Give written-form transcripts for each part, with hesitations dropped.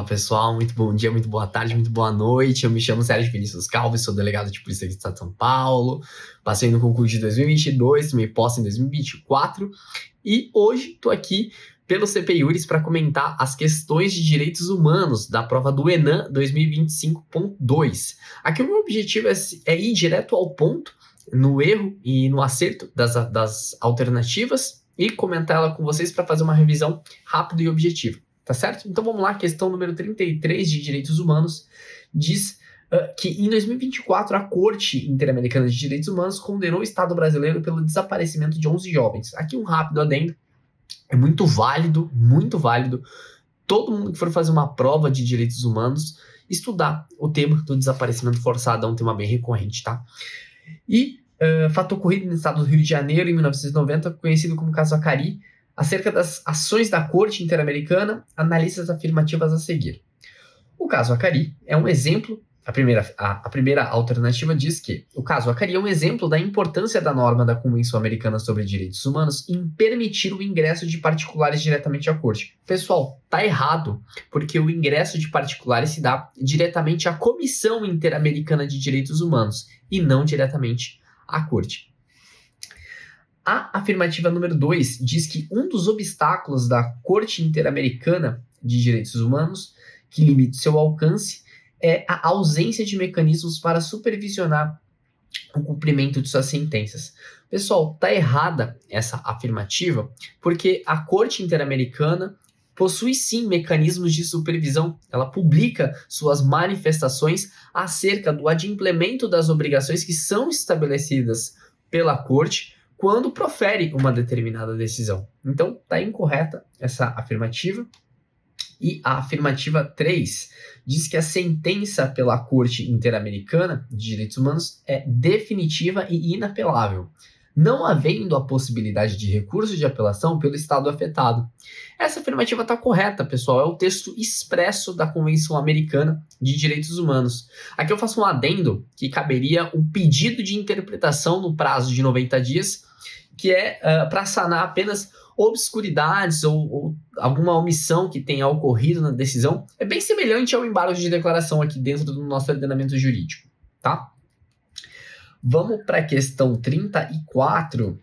pessoal, muito bom dia, muito boa tarde, muito boa noite. Eu me chamo Sérgio Vinícius Calvo, sou delegado de polícia do Estado de São Paulo. Passei no concurso de 2022, tomei posse em 2024 e hoje estou aqui pelo CPIURIS para comentar as questões de direitos humanos da prova do ENAM 2025.2. Aqui o meu objetivo é ir direto ao ponto, no erro e no acerto das alternativas e comentar ela com vocês para fazer uma revisão rápida e objetiva. Tá certo? Então vamos lá, questão número 33 de Direitos Humanos diz que em 2024 a Corte Interamericana de Direitos Humanos condenou o Estado brasileiro pelo desaparecimento de 11 jovens. Aqui um rápido adendo, é muito válido todo mundo que for fazer uma prova de direitos humanos estudar o tema do desaparecimento forçado, é um tema bem recorrente, tá? E fato ocorrido no estado do Rio de Janeiro em 1990, conhecido como caso Acari, acerca das ações da Corte Interamericana, analistas afirmativas a seguir. O caso Acari é um exemplo, a primeira alternativa diz que o caso Acari é um exemplo da importância da norma da Convenção Americana sobre Direitos Humanos em permitir o ingresso de particulares diretamente à Corte. Pessoal, tá errado, porque o ingresso de particulares se dá diretamente à Comissão Interamericana de Direitos Humanos e não diretamente à Corte. A afirmativa número 2 diz que um dos obstáculos da Corte Interamericana de Direitos Humanos, que limita seu alcance, é a ausência de mecanismos para supervisionar o cumprimento de suas sentenças. Pessoal, tá errada essa afirmativa, porque a Corte Interamericana possui sim mecanismos de supervisão. Ela publica suas manifestações acerca do adimplemento das obrigações que são estabelecidas pela Corte quando profere uma determinada decisão. Então, está incorreta essa afirmativa. E a afirmativa 3 diz que a sentença pela Corte Interamericana de Direitos Humanos é definitiva e inapelável, não havendo a possibilidade de recurso de apelação pelo Estado afetado. Essa afirmativa está correta, pessoal, é o texto expresso da Convenção Americana de Direitos Humanos. Aqui eu faço um adendo que caberia um pedido de interpretação no prazo de 90 dias, que é para sanar apenas obscuridades ou alguma omissão que tenha ocorrido na decisão. É bem semelhante ao embargo de declaração aqui dentro do nosso ordenamento jurídico, tá? Vamos para a questão 34,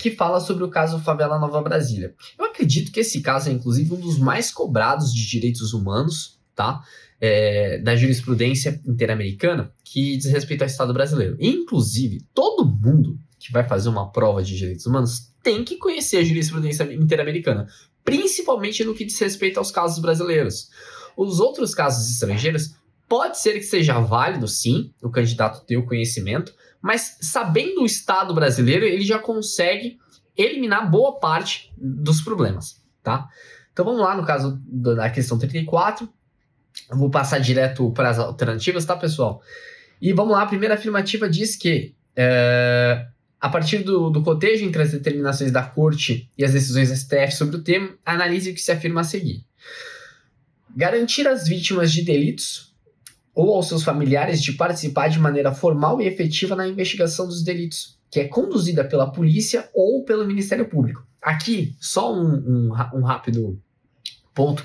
que fala sobre o caso Favela Nova Brasília. Eu acredito que esse caso é, inclusive, um dos mais cobrados de direitos humanos, tá? Da jurisprudência interamericana, que diz respeito ao Estado brasileiro. Inclusive, todo mundo que vai fazer uma prova de direitos humanos tem que conhecer a jurisprudência interamericana, principalmente no que diz respeito aos casos brasileiros. Os outros casos estrangeiros, pode ser que seja válido, sim, o candidato ter o conhecimento, mas sabendo o Estado brasileiro, ele já consegue eliminar boa parte dos problemas, tá? Então vamos lá no caso da questão 34, eu vou passar direto para as alternativas, tá, pessoal? E vamos lá, a primeira afirmativa diz que a partir do cotejo entre as determinações da Corte e as decisões da STF sobre o tema, analise o que se afirma a seguir. Garantir às vítimas de delitos ou aos seus familiares de participar de maneira formal e efetiva na investigação dos delitos, que é conduzida pela polícia ou pelo Ministério Público. Aqui, só um rápido ponto,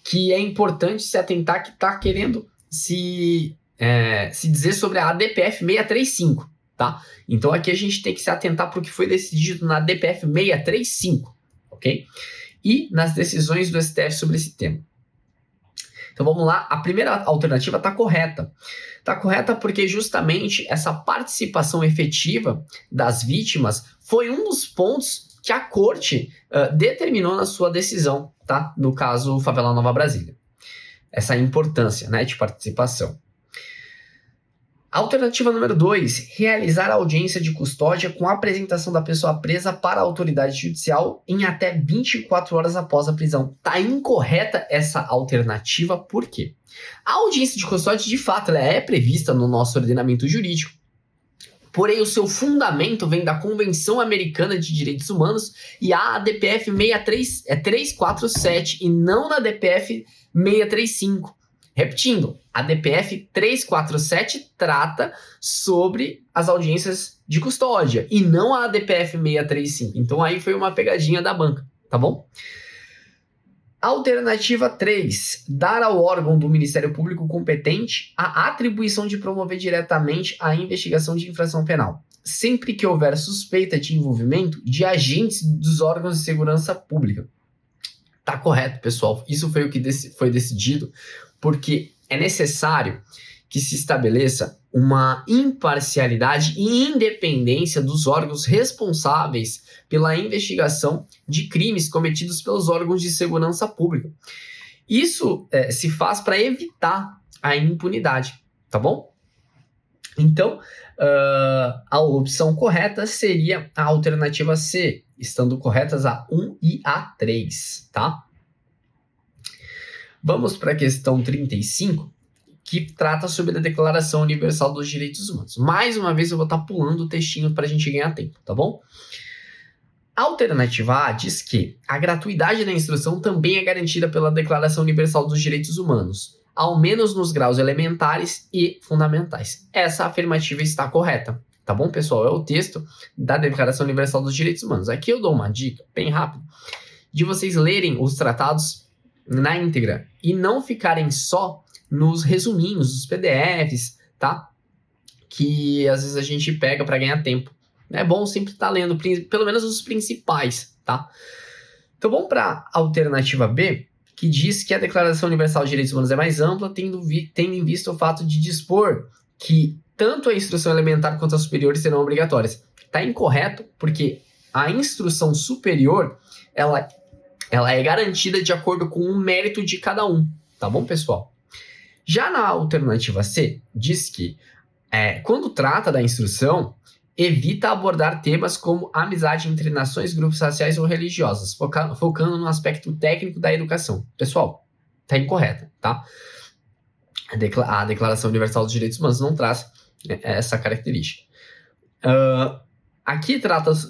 que é importante se atentar que está querendo se dizer sobre a ADPF 635, tá? Então aqui a gente tem que se atentar para o que foi decidido na ADPF 635, ok? E nas decisões do STF sobre esse tema. Então vamos lá, a primeira alternativa está correta. Está correta porque justamente essa participação efetiva das vítimas foi um dos pontos que a Corte determinou na sua decisão, tá? No caso Favela Nova Brasília. Essa importância, né, de participação. Alternativa número 2, realizar a audiência de custódia com a apresentação da pessoa presa para a autoridade judicial em até 24 horas após a prisão. Está incorreta essa alternativa, por quê? A audiência de custódia, de fato, ela é prevista no nosso ordenamento jurídico, porém o seu fundamento vem da Convenção Americana de Direitos Humanos e a ADPF 347 e não na ADPF 635. Repetindo, a DPF 347 trata sobre as audiências de custódia e não a ADPF 635. Então aí foi uma pegadinha da banca, tá bom? Alternativa 3. Dar ao órgão do Ministério Público competente a atribuição de promover diretamente a investigação de infração penal, sempre que houver suspeita de envolvimento de agentes dos órgãos de segurança pública. Tá correto, pessoal. Isso foi o que foi decidido, porque é necessário que se estabeleça uma imparcialidade e independência dos órgãos responsáveis pela investigação de crimes cometidos pelos órgãos de segurança pública. Isso se faz para evitar a impunidade, tá bom? Então, a opção correta seria a alternativa C, estando corretas a 1 e a 3, tá? Vamos para a questão 35, que trata sobre a Declaração Universal dos Direitos Humanos. Mais uma vez eu vou estar pulando o textinho para a gente ganhar tempo, tá bom? A alternativa A diz que a gratuidade da instrução também é garantida pela Declaração Universal dos Direitos Humanos, ao menos nos graus elementares e fundamentais. Essa afirmativa está correta, tá bom, pessoal? É o texto da Declaração Universal dos Direitos Humanos. Aqui eu dou uma dica bem rápida de vocês lerem os tratados na íntegra e não ficarem só nos resuminhos, os PDFs, tá? Que às vezes a gente pega para ganhar tempo. É bom sempre estar lendo, pelo menos os principais, tá? Então vamos para a alternativa B, que diz que a Declaração Universal de Direitos Humanos é mais ampla, tendo em vista o fato de dispor que tanto a instrução elementar quanto a superior serão obrigatórias. Está incorreto, porque a instrução superior, ela é garantida de acordo com o mérito de cada um, tá bom, pessoal? Já na alternativa C, diz que quando trata da instrução, evita abordar temas como amizade entre nações, grupos raciais ou religiosas, focando no aspecto técnico da educação. Pessoal, tá incorreta, tá? A Declaração Universal dos Direitos Humanos não traz essa característica. Aqui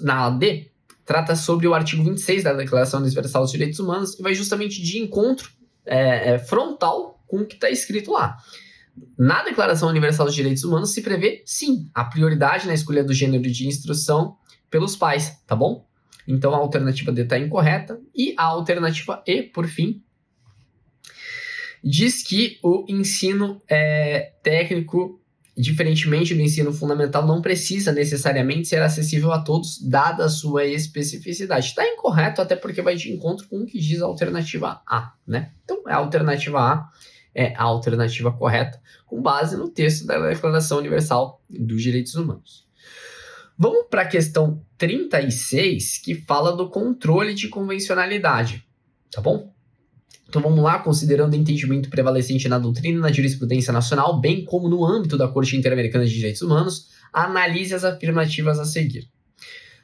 na D, trata sobre o artigo 26 da Declaração Universal dos Direitos Humanos e vai justamente de encontro frontal com o que está escrito lá. Na Declaração Universal dos Direitos Humanos se prevê, sim, a prioridade na escolha do gênero de instrução pelos pais, tá bom? Então a alternativa D está incorreta e a alternativa E, por fim, diz que o ensino técnico, diferentemente do ensino fundamental, não precisa necessariamente ser acessível a todos, dada a sua especificidade. Está incorreto, até porque vai de encontro com o que diz a alternativa A, né? Então a alternativa A é a alternativa correta, com base no texto da Declaração Universal dos Direitos Humanos. Vamos para a questão 36, que fala do controle de convencionalidade, tá bom? Então vamos lá, considerando o entendimento prevalecente na doutrina e na jurisprudência nacional, bem como no âmbito da Corte Interamericana de Direitos Humanos, analise as afirmativas a seguir.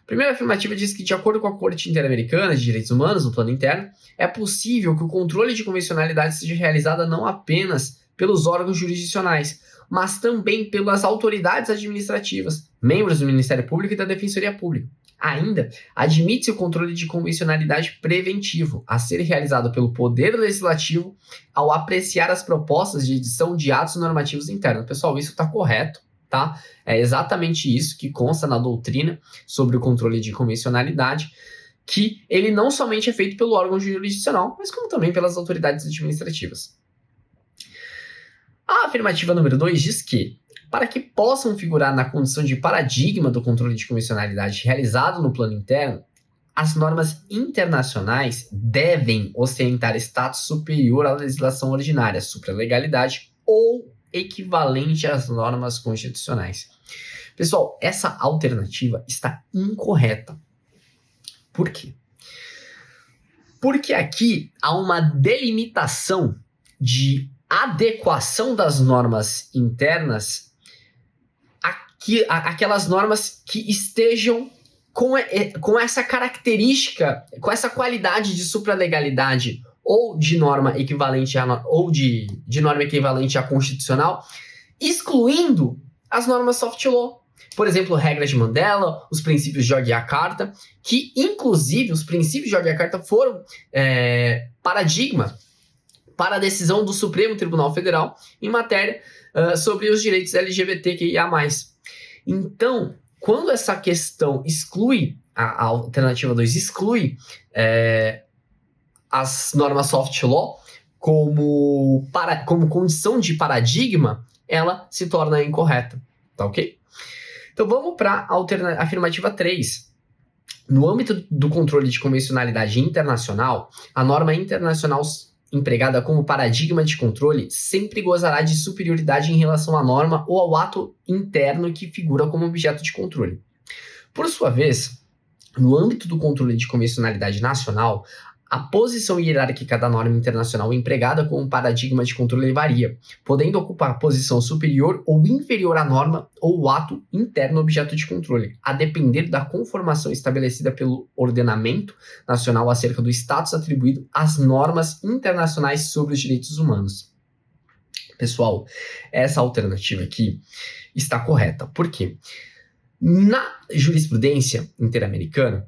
A primeira afirmativa diz que, de acordo com a Corte Interamericana de Direitos Humanos, no plano interno, é possível que o controle de convencionalidade seja realizado não apenas pelos órgãos jurisdicionais, mas também pelas autoridades administrativas, membros do Ministério Público e da Defensoria Pública. Ainda, admite-se o controle de convencionalidade preventivo a ser realizado pelo Poder Legislativo ao apreciar as propostas de edição de atos normativos internos. Pessoal, isso está correto, tá? É exatamente isso que consta na doutrina sobre o controle de convencionalidade, que ele não somente é feito pelo órgão jurisdicional, mas como também pelas autoridades administrativas. A afirmativa número 2 diz que, para que possam figurar na condição de paradigma do controle de convencionalidade realizado no plano interno, as normas internacionais devem ostentar status superior à legislação ordinária, supralegalidade ou equivalente às normas constitucionais. Pessoal, essa alternativa está incorreta. Por quê? Porque aqui há uma delimitação de adequação das normas internas aquelas normas que estejam com essa característica, com essa qualidade de supralegalidade ou de norma equivalente ou de norma equivalente à constitucional, excluindo as normas soft law. Por exemplo, regras de Mandela, os princípios de Yogyakarta, que inclusive os princípios de Yogyakarta foram paradigma para a decisão do Supremo Tribunal Federal em matéria sobre os direitos LGBTQIA+. Então, quando essa questão exclui, a alternativa 2 exclui as normas soft law como condição de paradigma, ela se torna incorreta, tá ok? Então vamos para a afirmativa 3. No âmbito do controle de convencionalidade internacional, a norma internacional empregada como paradigma de controle sempre gozará de superioridade em relação à norma ou ao ato interno que figura como objeto de controle. Por sua vez, no âmbito do controle de convencionalidade nacional, a posição hierárquica da norma internacional empregada como paradigma de controle varia, podendo ocupar posição superior ou inferior à norma ou o ato interno objeto de controle, a depender da conformação estabelecida pelo ordenamento nacional acerca do status atribuído às normas internacionais sobre os direitos humanos. Pessoal, essa alternativa aqui está correta. Por quê? Na jurisprudência interamericana,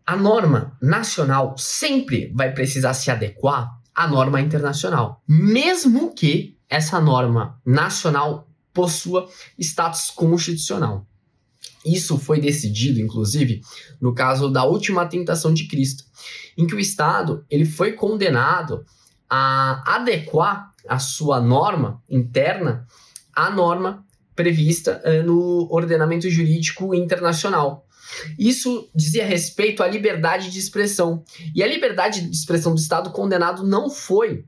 a norma nacional sempre vai precisar se adequar à norma internacional, mesmo que essa norma nacional possua status constitucional. Isso foi decidido, inclusive, no caso da última tentação de Cristo, em que o Estado ele foi condenado a adequar a sua norma interna à norma prevista no ordenamento jurídico internacional. Isso dizia respeito à liberdade de expressão. E a liberdade de expressão do Estado condenado não foi...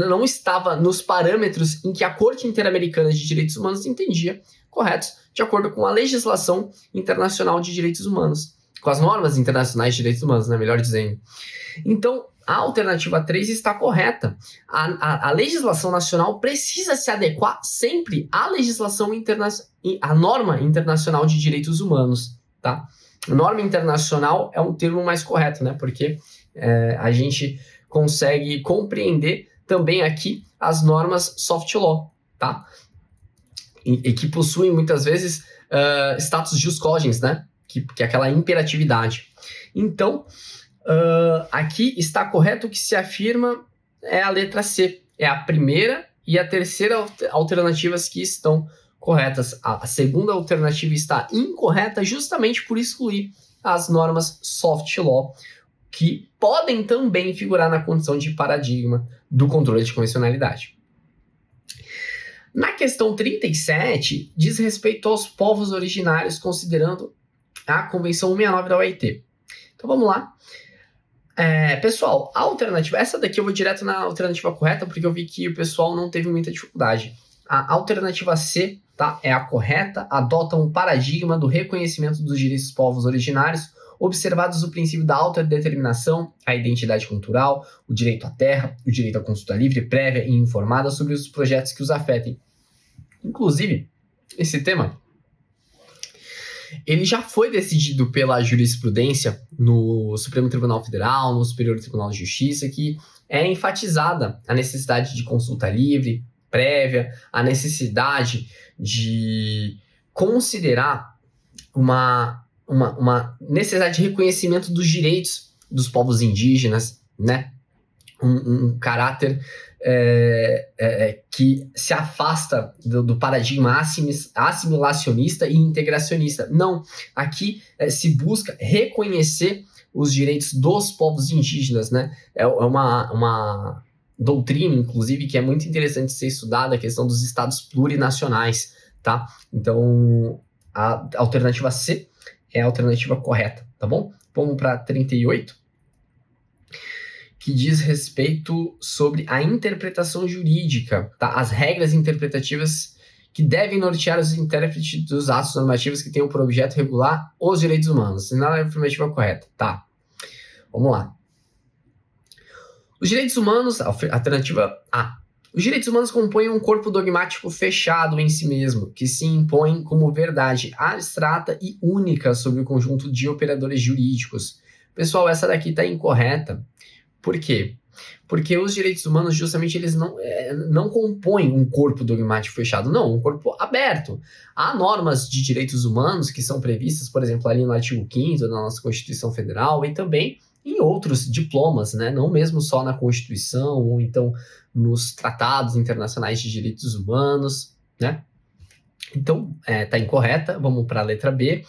não estava nos parâmetros em que a Corte Interamericana de Direitos Humanos entendia corretos, de acordo com a legislação internacional de direitos humanos. Com as normas internacionais de direitos humanos, né, melhor dizendo. Então, a alternativa 3 está correta. A legislação nacional precisa se adequar sempre à legislação à norma internacional de direitos humanos, tá? Norma internacional é um termo mais correto, né? Porque a gente consegue compreender também aqui as normas soft law, tá? E que possuem muitas vezes status jus cogens, né? Que é aquela imperatividade. Então, aqui está correto o que se afirma é a letra C. É a primeira e a terceira alternativas que estão corretas. A segunda alternativa está incorreta justamente por excluir as normas soft law, que podem também figurar na condição de paradigma do controle de convencionalidade. Na questão 37, diz respeito aos povos originários, considerando a Convenção 169 da OIT. Então vamos lá. Pessoal, a alternativa... Essa daqui eu vou direto na alternativa correta, porque eu vi que o pessoal não teve muita dificuldade. A alternativa C, tá, é a correta, adota um paradigma do reconhecimento dos direitos dos povos originários, observados o princípio da autodeterminação, a identidade cultural, o direito à terra, o direito à consulta livre, prévia e informada sobre os projetos que os afetem. Inclusive, esse tema, ele já foi decidido pela jurisprudência no Supremo Tribunal Federal, no Superior Tribunal de Justiça, que é enfatizada a necessidade de consulta livre, prévia, a necessidade de considerar uma necessidade de reconhecimento dos direitos dos povos indígenas, né? Um caráter que se afasta do paradigma assimilacionista e integracionista. Não, aqui se busca reconhecer os direitos dos povos indígenas, né? É uma doutrina, inclusive, que é muito interessante ser estudada, a questão dos estados plurinacionais, tá? Então, a alternativa C é a alternativa correta, tá bom? Vamos para 38. Que diz respeito sobre a interpretação jurídica, tá? As regras interpretativas que devem nortear os intérpretes dos atos normativos que tenham por objeto regular os direitos humanos. Não é a afirmativa correta, tá? Vamos lá. Os direitos humanos, alternativa A. Os direitos humanos compõem um corpo dogmático fechado em si mesmo, que se impõe como verdade abstrata e única sobre o conjunto de operadores jurídicos. Pessoal, essa daqui está incorreta. Por quê? Porque os direitos humanos, justamente, eles não compõem um corpo dogmático fechado, não, um corpo aberto. Há normas de direitos humanos que são previstas, por exemplo, ali no artigo 5º da nossa Constituição Federal e também em outros diplomas, né? Não mesmo só na Constituição ou então nos tratados internacionais de direitos humanos, né? Então, tá incorreta. Vamos para a letra B.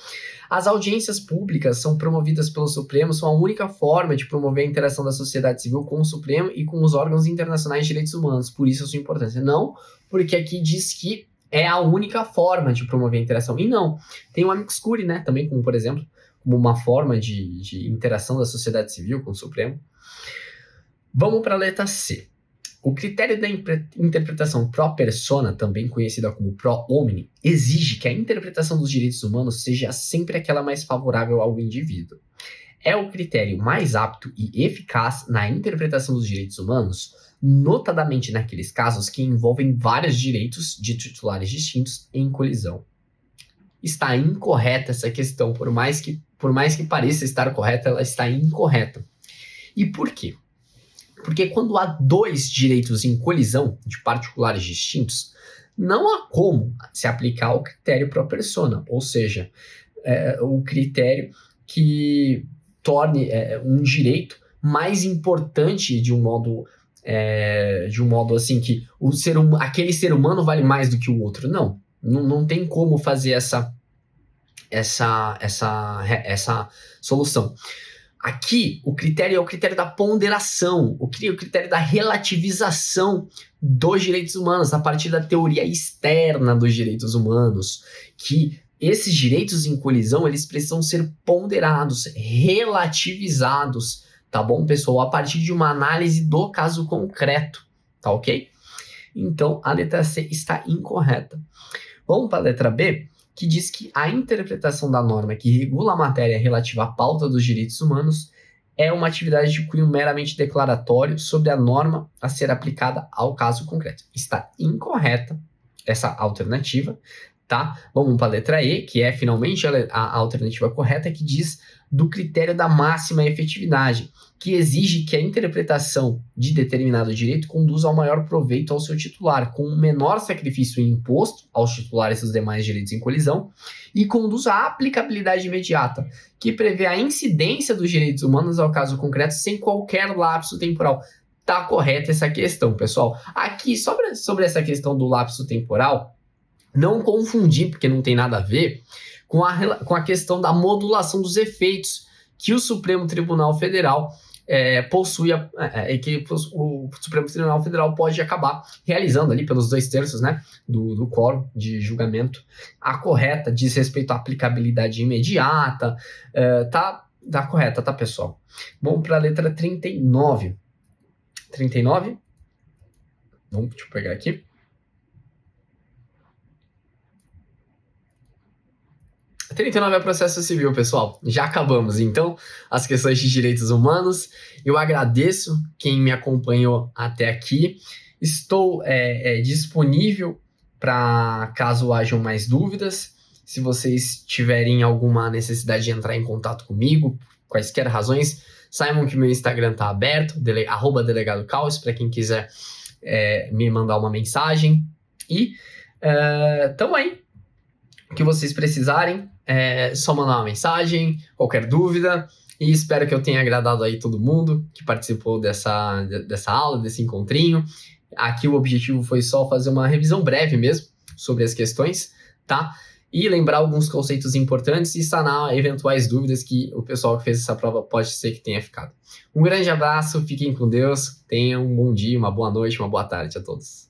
As audiências públicas são promovidas pelo Supremo, são a única forma de promover a interação da sociedade civil com o Supremo e com os órgãos internacionais de direitos humanos. Por isso a sua importância. Não, porque aqui diz que é a única forma de promover a interação. E não, tem o amicus curiae, né? Também, como por exemplo, como uma forma de interação da sociedade civil com o Supremo. Vamos para a letra C. O critério da interpretação pro persona, também conhecida como pro homine, exige que a interpretação dos direitos humanos seja sempre aquela mais favorável ao indivíduo. É o critério mais apto e eficaz na interpretação dos direitos humanos, notadamente naqueles casos que envolvem vários direitos de titulares distintos em colisão. Está incorreta essa questão, por mais que pareça estar correta, ela está incorreta. E por quê? Porque quando há dois direitos em colisão de particulares distintos, não há como se aplicar o critério pro persona, ou seja, o critério que torne um direito mais importante de um modo assim que aquele ser humano vale mais do que o outro. Não tem como fazer essa solução. Aqui, o critério é o critério da ponderação, o critério da relativização dos direitos humanos, a partir da teoria externa dos direitos humanos, que esses direitos em colisão, eles precisam ser ponderados, relativizados, tá bom, pessoal? A partir de uma análise do caso concreto, tá ok? Então, a letra C está incorreta. Vamos para a letra B, que diz que a interpretação da norma que regula a matéria relativa à pauta dos direitos humanos é uma atividade de cunho meramente declaratório sobre a norma a ser aplicada ao caso concreto. Está incorreta essa alternativa, tá? Vamos para a letra E, que é finalmente a alternativa correta, que diz do critério da máxima efetividade, que exige que a interpretação de determinado direito conduza ao maior proveito ao seu titular, com um menor sacrifício imposto aos titulares dos demais direitos em colisão, e conduza à aplicabilidade imediata, que prevê a incidência dos direitos humanos ao caso concreto sem qualquer lapso temporal. Tá correta essa questão, pessoal. Aqui, sobre essa questão do lapso temporal, não confundir, porque não tem nada a ver, com a questão da modulação dos efeitos que o Supremo Tribunal Federal possui, que o Supremo Tribunal Federal pode acabar realizando ali pelos 2/3, né, do quórum de julgamento. A correta diz respeito à aplicabilidade imediata, tá correta, tá, pessoal? Vamos para a letra 39. 39? Deixa eu pegar aqui. 39 é processo civil, pessoal. Já acabamos, então, as questões de direitos humanos. Eu agradeço quem me acompanhou até aqui. Estou disponível para caso hajam mais dúvidas. Se vocês tiverem alguma necessidade de entrar em contato comigo, quaisquer razões, saibam que meu Instagram está aberto, @delegadocaus, para quem quiser me mandar uma mensagem. E tamo aí. O que vocês precisarem, só mandar uma mensagem, qualquer dúvida, e espero que eu tenha agradado aí todo mundo que participou dessa aula, desse encontrinho. Aqui o objetivo foi só fazer uma revisão breve mesmo sobre as questões, tá? E lembrar alguns conceitos importantes e sanar eventuais dúvidas que o pessoal que fez essa prova pode ser que tenha ficado. Um grande abraço, fiquem com Deus, tenham um bom dia, uma boa noite, uma boa tarde a todos.